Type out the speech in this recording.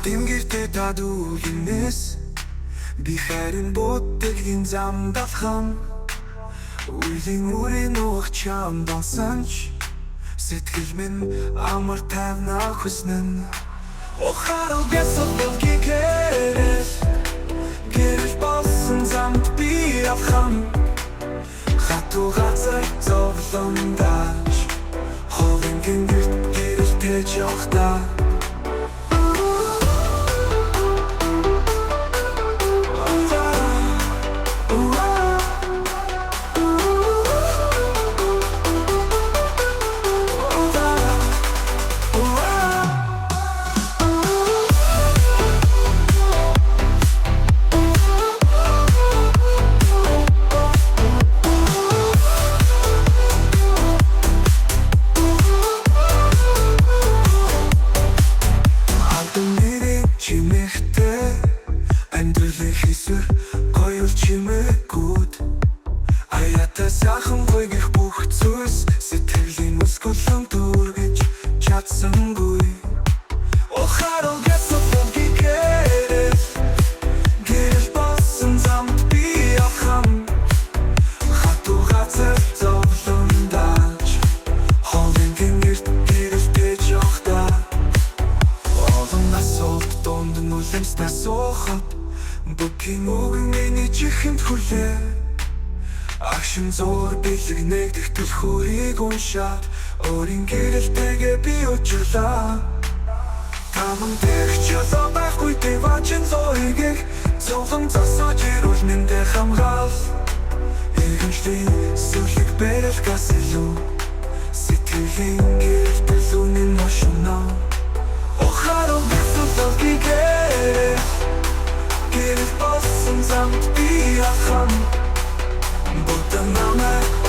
Амтын гэртээ дадуугинээс би харин боддгийн зам давхан үеийн үрийн ух чам донсанч сэтгэл минь амар тайвнаа хүснэн охарал бясал гикэрэл гэрэл болсон замд би авхан хатуу газар зовлондаж ховингийн гэрэл тэж явахдаа Сайхан гойгих бүх зүйлс сэтгэлийн мөсгөлөн дүргэж чадсангүй охарал гэсэл гикэрэл гэрэл болсон замд би авхан хатуу газар зовлондаж ховингийн гэрт гэрэлтэж явахдаа олон асуулт донд нүлэмснээ суухад бүкийн үгэн миний чихэнд хүлээ Агшин зур бэлэг нэгдэх түлхүүрийг уншаад өөрийн гэрэлтэйгээ би учрлаа Таман дэх чөлөө байхгүй дэвачин зоёгийг Зовлон засаж ирүүл мэндэ хамгаал Игэншлийн сүлэг бэрэл гас илүү Сэтгэлийн гэрэлтэл үнэн мошунаа Охарал бэсэл гикэрэл Гэрэл болсон замд би ахам Будто намайг